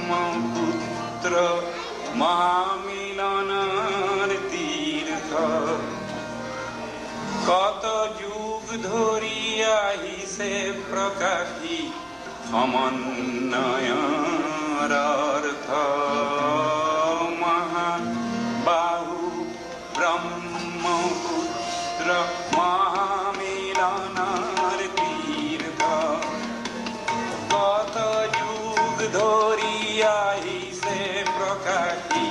ব্রহ্মপুত্র মহামিলনের তীর্থ কত যুগ ধরিয়া হিসে প্রকাশী সমন্বয়ের অর্থ মহাবাহু ব্রহ্মপুত্র মহামিলনের তীর্থ কত যুগ ধরিয়া হিসে প্রকাশী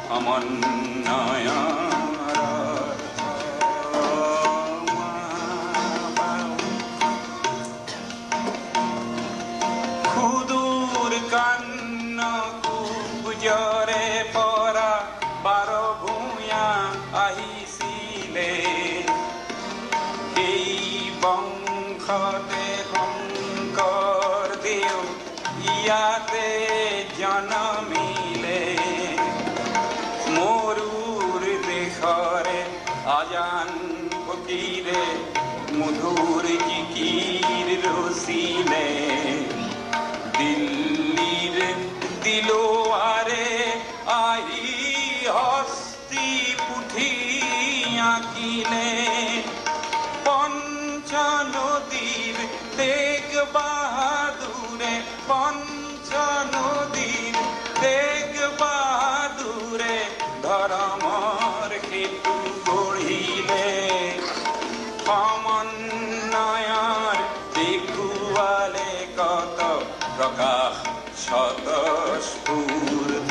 সমন্বয়ের জরে পরা বারো ভূয়া আহিছিলে এই বংশতে শংকৰ দেও ইয়াতে জনমিলে মৰুৰ দেশৰে আজান ফকীৰে মধুৰ জিকিৰ ৰচিলে দিল্লীৰ দিলোয়ারে আহি হস্তি পুথি আঁকিলে পঞ্চ নদীর তেগ বাহাদুরে পঞ্চ নদীর তেগ বাহাদুরে ধর্মর হেতু গঢ়িলে সমন্বয়ৰ দেখুৱালে কত প্ৰকাশ স্বতঃস্ফূর্ত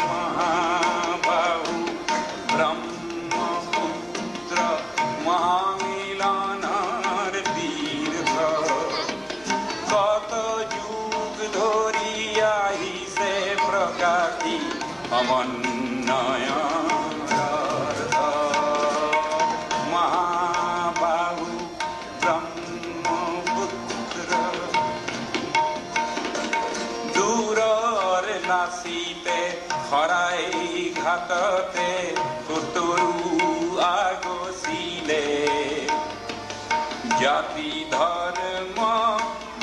মহাবাহু ব্রহ্মপুত্র মহামিলনের তীর্থ কত যুগ ধরিয়া হিসে প্রকাশী সমন্বয়ের মহাবাহু নাচিতে খৰাই ঘাটতে সুতৰু আগচিলে জাতি ধৰ্ম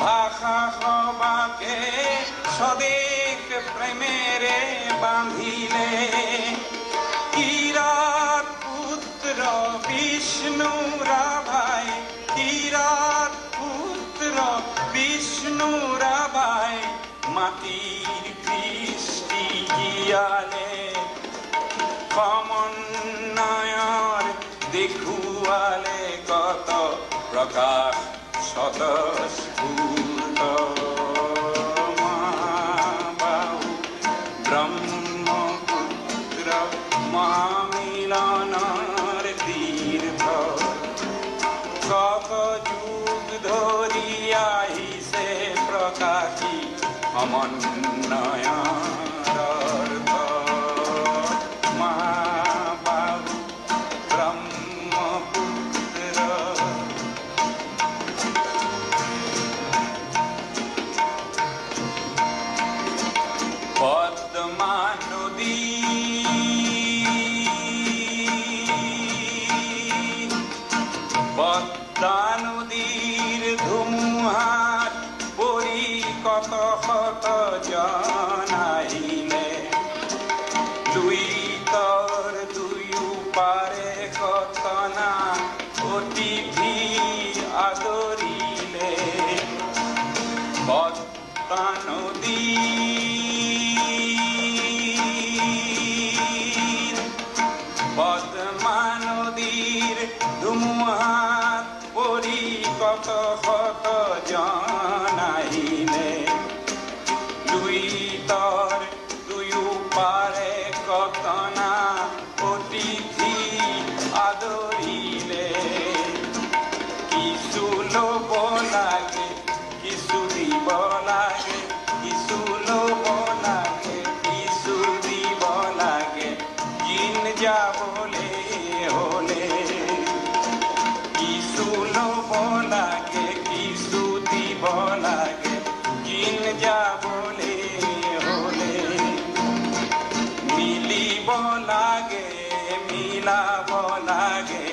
ভাষা সবাকে স্বদেশ প্ৰেমেৰে বান্ধিলে কিৰাত পুত্ৰ বিষ্ণু ৰাভাই কিৰাত পুত্ৰ বিষ্ণু ৰাভাই মাটিৰ কৃষ্টি জীয়ালে সমন্বয়ৰ দেখুৱালে কত প্ৰকাশ স্বতঃস্ফূৰ্ত মহাবাহু ব্ৰহ্মপুত্ৰ মহামিলনৰ তীৰ্থ কত যুগ ধৰিয়া আহিছে প্ৰকাশী সমন্বয়ের অর্থ মহাবাহু ব্রহ্মপুত্র পদ্মা নদী পদ্মা নদীর ধুমুহাত পৰি কত শত জন আহিলে দুই তৰ দুয়ো পাৰে কতনা অতিথি আদৰিলে পদ্মা নদীৰ ধুমুহাত পৰি কত শত জন আহিলে দুই তৰ দুয়ো পাৰে কতনা অতিথি আদৰিলে কিছু ল'ব লাগে কিছু দিব লাগে কিছু ল'ব লাগে কিছু দিব লাগে জিন যাবলে হলে কিছু ল'ব লাগে কিছু দিব লাগে জিন যাবলে হলে মিলিব লাগে মিলাব লাগে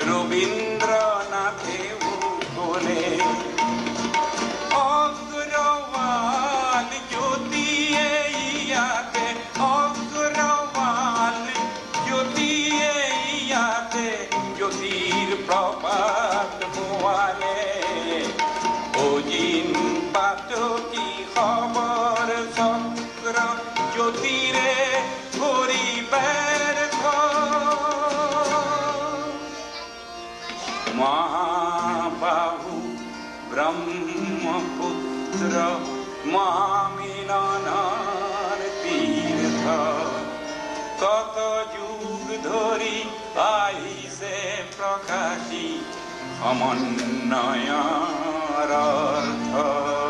রবীন্দ্রনাথে বলে অগ্রওয়াল কপাট পোৱালে অজিন পাতকি খবৰ চক্ৰ জ্যোতিৰে ভৰি ব্যৰ্থ মহাবাহু ব্ৰহ্মপুত্ৰ মহামিলনৰ তীৰ্থ কত যুগ ধৰি আহিছে প্ৰকাশী সমন্বয়ৰ অৰ্থ